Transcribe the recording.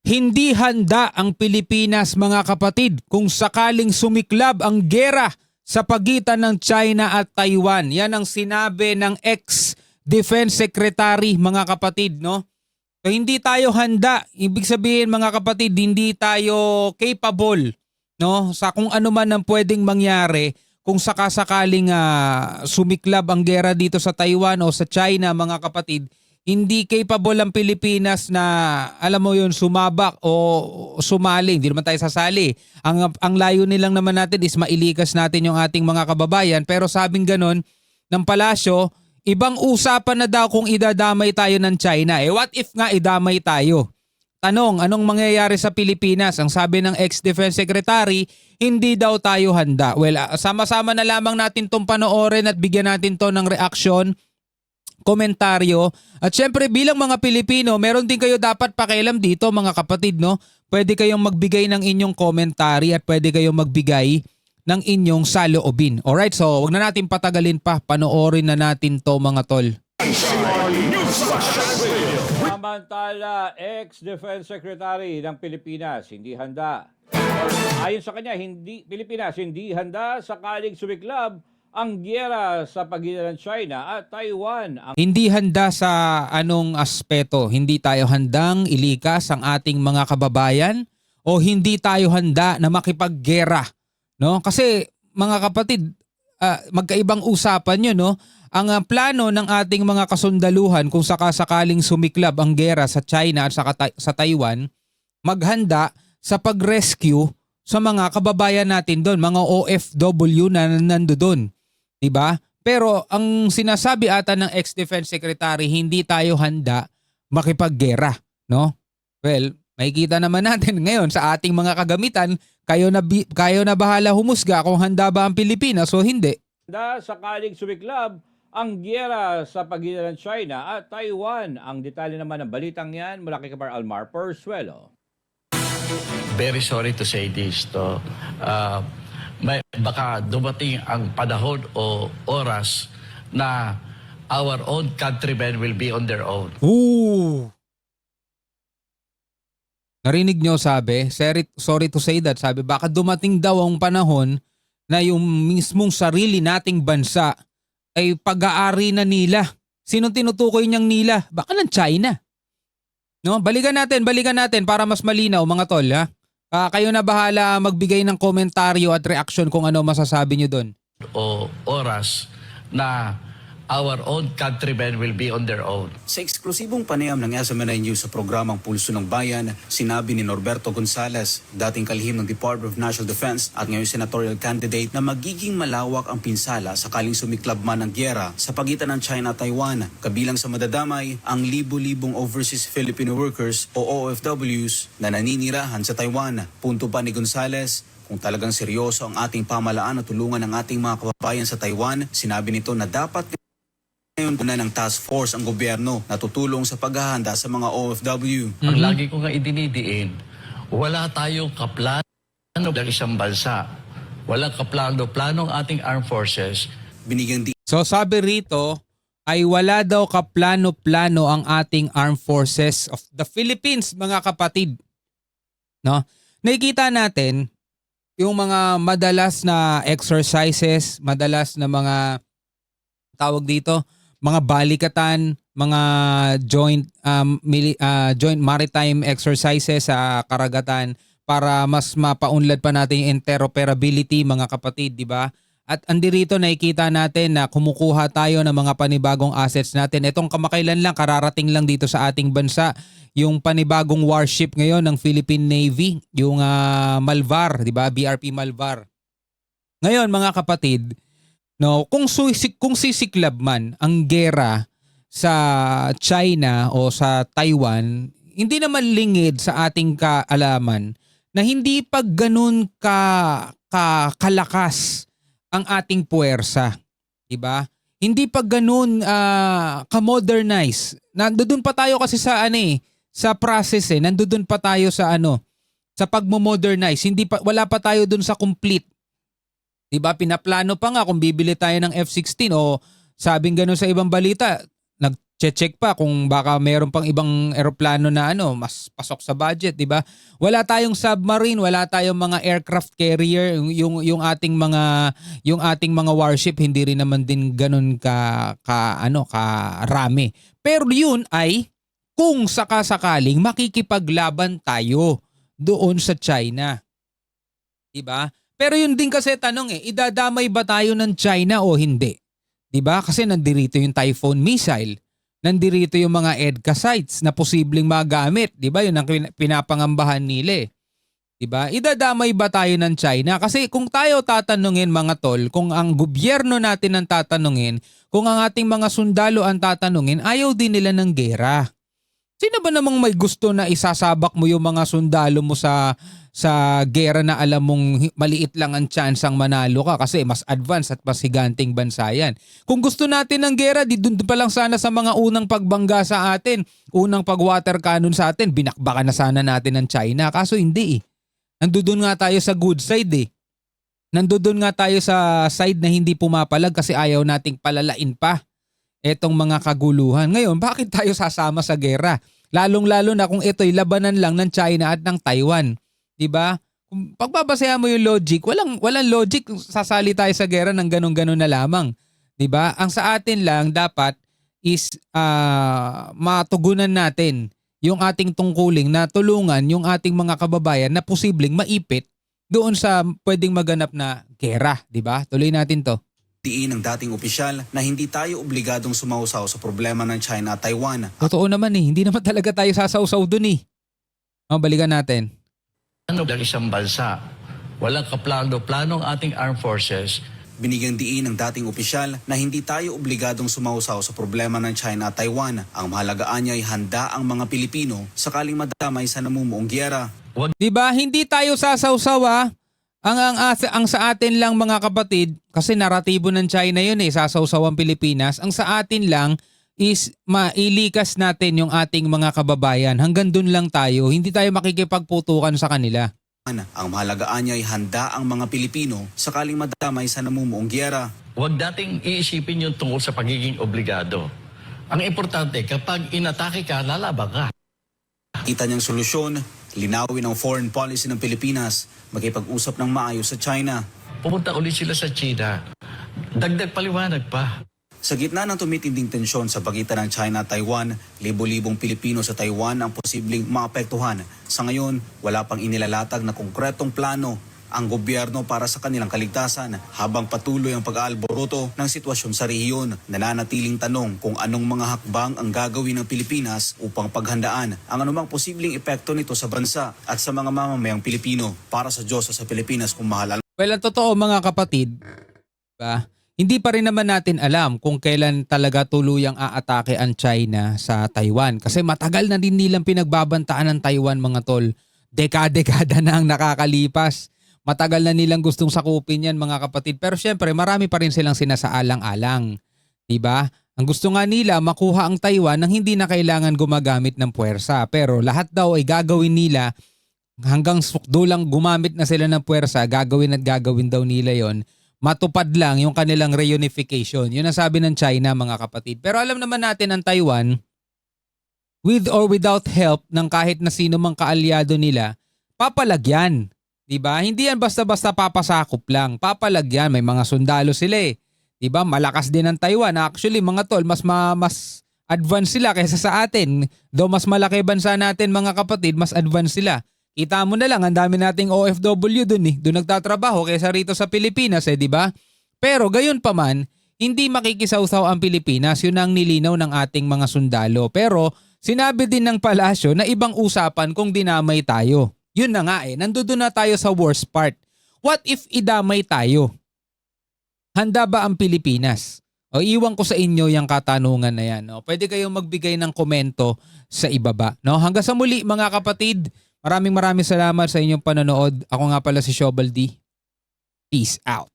Hindi handa ang Pilipinas mga kapatid kung sakaling sumiklab ang giyera sa pagitan ng China at Taiwan. Yan ang sinabi ng ex-Defense Secretary mga kapatid, no? So, hindi tayo handa. Ibig sabihin mga kapatid, hindi tayo capable, no? Sa kung ano man ang pwedeng mangyari kung sakasakaling sumiklab ang giyera dito sa Taiwan o sa China mga kapatid. Hindi capable ang Pilipinas na, alam mo yun, sumabak o sumali. Hindi naman tayo sasali. Ang layo nilang naman natin is mailikas natin yung ating mga kababayan. Pero sabing ganon ng palasyo, ibang usapan na daw kung idadamay tayo ng China. What if nga idamay tayo? Tanong, anong mangyayari sa Pilipinas? Ang sabi ng ex-Defense Secretary, hindi daw tayo handa. Well, sama-sama na lamang natin tong panoorin at bigyan natin to ng reaksyon, komentaryo. At syempre bilang mga Pilipino, meron din kayo dapat pakialam dito mga kapatid, no? Pwede kayong magbigay ng inyong commentary at pwede kayong magbigay ng inyong saloobin. Alright, so wag na natin patagalin pa. Panoorin na natin to mga tol. Samantala, ex-Defense Secretary ng Pilipinas, hindi handa. Ayon sa kanya, Pilipinas hindi handa sakaling sumiklab ang giyera sa pagitan ng China at Taiwan. Hindi handa sa anong aspeto? Hindi tayo handang ilikas ang ating mga kababayan o hindi tayo handa na makipaggera, no? Kasi mga kapatid, magkaibang usapan 'yun, no? Ang plano ng ating mga kasundaluhan kung sakasakaling sumiklab ang giyera sa China at sa Taiwan, maghanda sa pag-rescue sa mga kababayan natin doon, mga OFW na nandoon. Diba? Pero ang sinasabi ata ng ex-Defense Secretary, hindi tayo handa makipaggera, no? Well, makikita naman natin ngayon sa ating mga kagamitan, kayo na bahala humusga kung handa ba ang Pilipinas o hindi. Handa sakaling sumiklab ang giyera sa pagitan ng China at Taiwan. Ang detalye naman ng balitang yan mula kay Kabar Almar Persuelo. Very sorry to say this, baka dumating ang panahon o oras na our own countrymen will be on their own. Ooh! Narinig nyo sabi, sorry to say that, sabi baka dumating daw ang panahon na yung mismong sarili nating bansa ay pag-aari na nila. Sinong tinutukoy niyang nila? Baka ng China. No? Balikan natin para mas malinaw mga tol, ha? Kayo na bahala magbigay ng komentaryo at reaksyon kung ano masasabi nyo doon. O oras na our own countrymen will be on their own. Sa eksklusibong panayam ng SMNI News sa programang Pulso ng Bayan, sinabi ni Norberto Gonzales, dating kalihim ng Department of National Defense at ngayon senatorial candidate, na magiging malawak ang pinsala sakaling sumiklab man ang giyera sa pagitan ng China at Taiwan. Kabilang sa madadamay ang libo-libong overseas Filipino workers o OFWs na naninirahan sa Taiwan. Punto pa ni Gonzales, kung talagang seryoso ang ating pamalaan na tulungan ng ating mga kababayan sa Taiwan, sinabi nito na dapat ngayon na ng task force ang gobyerno na tutulong sa paghahanda sa mga OFW. Ang lagi ko nga idinidiin, wala tayong kaplano ng isang bansa. Walang kaplano ang ating armed forces. So sabi rito ay wala daw kaplano-plano ang ating armed forces of the Philippines mga kapatid. No? Nakikita natin yung mga madalas na exercises, madalas na mga tawag dito, mga balikatan, mga joint maritime exercises sa karagatan para mas mapaunlad pa natin yung interoperability mga kapatid, di ba? At andirito nakikita natin na kumukuha tayo ng mga panibagong assets natin. Itong kamakailan lang, kararating lang dito sa ating bansa, yung panibagong warship ngayon ng Philippine Navy, yung Malvar, di ba? BRP Malvar. Ngayon mga kapatid, no, kung sisiklab man ang giyera sa China o sa Taiwan, hindi naman lingid sa ating kaalaman na hindi pa ganun kalakas ang ating puwersa, 'di ba? Hindi pa ganun ka-modernize. Nandoon pa tayo kasi sa sa process nandoon pa tayo sa sa pagmo-modernize. Wala pa tayo dun sa complete. Diba, pinaplano pa nga kung bibili tayo ng F-16 o sabing gano'n sa ibang balita, check pa kung baka mayroon pang ibang eroplano na mas pasok sa budget, 'di ba? Wala tayong submarine, wala tayong mga aircraft carrier, yung ating mga warship hindi rin naman din ganun karami. Pero yun ay kung sakasakaling makikipaglaban tayo doon sa China. 'Di ba? Pero yun din kasi tanong idadamay ba tayo ng China o hindi? 'Di ba? Kasi nandirito yung Typhoon missile. Nandirito yung mga EDCA sites na posibleng magamit, 'di ba? Yun ang pinapangambahan nila. 'Di ba? Idadamay ba tayo ng China? Kasi kung tayo tatanungin mga tol, kung ang gobyerno natin ang tatanungin, kung ang ating mga sundalo ang tatanungin, ayaw din nila ng gera. Sino ba namang may gusto na isasabak mo yung mga sundalo mo sa gera na alam mong maliit lang ang chance ang manalo ka kasi mas advanced at mas higanting bansa yan. Kung gusto natin ng gera, di dun pa lang sana sa mga unang pagbangga sa atin, unang pag-water cannon sa atin, binakbakan na sana natin ng China. Kaso hindi Nandoon nga tayo sa good side Nandoon nga tayo sa side na hindi pumapalag kasi ayaw nating palalain pa etong mga kaguluhan. Ngayon, bakit tayo sasama sa gera? Lalong-lalo na kung ito'y labanan lang ng China at ng Taiwan. 'Di ba? Kung pagbabasehan mo yung logic, walang logic kung sasali tayo sa gera ng ganun-ganun na lamang. 'Di ba? Ang sa atin lang dapat is matugunan natin yung ating tungkuling na tulungan yung ating mga kababayan na posibleng maipit doon sa pwedeng maganap na gera, 'di ba? Tuloy natin 'to. Diin ng dating opisyal na hindi tayo obligadong sumausaw sa problema ng China at Taiwan. Totoo naman hindi naman talaga tayo sasawsaw doon balikan natin. Ng isang bansa, walang kaplano-plano ang ating armed forces. Binigyang diin ng dating opisyal na hindi tayo obligadong sumausaw sa problema ng China at Taiwan. Ang mahalagaan niya ay handa ang mga Pilipino sakaling madamay sa namumuong giyera. 'Di ba? Hindi tayo sasawsaw Ang sa atin lang mga kapatid, kasi naratibo ng China yun sasawsaw ang Pilipinas. Ang sa atin lang is mailikas natin yung ating mga kababayan. Hanggang dun lang tayo, hindi tayo makikipagputukan sa kanila. Ang mahalagaan niya ay handa ang mga Pilipino sakaling madamay sa namumuong giyera. Huwag dating iisipin yung tungkol sa pagiging obligado. Ang importante, kapag inatake ka, lalaban ka. Kita niyang solusyon, linawin ang foreign policy ng Pilipinas, makipag-usap ng maayos sa China. Pumunta ulit sila sa China. Dagdag paliwanag pa. Sa gitna ng tumitinding tensyon sa pagitan ng China at Taiwan, libo-libong Pilipino sa Taiwan ang posibleng maapektuhan. Sa ngayon, wala pang inilalatag na konkretong plano ang gobyerno para sa kanilang kaligtasan habang patuloy ang pag-aalboroto ng sitwasyon sa rehiyon. Nananatiling tanong kung anong mga hakbang ang gagawin ng Pilipinas upang paghandaan ang anumang posibleng epekto nito sa bansa at sa mga mamamayang Pilipino. Para sa Diyos sa Pilipinas kung mahal. Well, ang totoo mga kapatid, diba? Hindi pa rin naman natin alam kung kailan talaga tuluyang aatake ang China sa Taiwan. Kasi matagal na din nilang pinagbabantaan ng Taiwan mga tol. Dekada-dekada na ang nakakalipas. Matagal na nilang gustong sakupin yan mga kapatid. Pero syempre marami pa rin silang sinasaalang-alang. Diba? Ang gusto nga nila makuha ang Taiwan nang hindi na kailangan gumagamit ng puwersa. Pero lahat daw ay gagawin nila hanggang sukdulang gumamit na sila ng puwersa. Gagawin at gagawin daw nila yon. Matupad lang yung kanilang reunification. Yun ang sabi ng China mga kapatid. Pero alam naman natin ang Taiwan, with or without help ng kahit na sino mang kaalyado nila, papalagyan. Diba? Hindi yan basta-basta papasakop lang. Papalagyan. May mga sundalo sila Diba? Malakas din ang Taiwan. Actually mga tol, mas advanced sila kaysa sa atin. Though mas malaki bansa natin mga kapatid, mas advanced sila. Kita mo na lang, ang dami nating OFW dun Doon nagtatrabaho kaysa rito sa Pilipinas di ba? Pero gayon pa man, hindi makikisawsaw ang Pilipinas. Yun ang nilinaw ng ating mga sundalo. Pero sinabi din ng palasyo na ibang usapan kung dinamay tayo. Yun na nga nandoon na tayo sa worst part. What if idamay tayo? Handa ba ang Pilipinas? O iwan ko sa inyo yung katanungan na yan. No? Pwede kayong magbigay ng komento sa ibaba. No? Hanggang sa muli mga kapatid, maraming salamat sa inyong panonood. Ako nga pala si Shobal D. Peace out.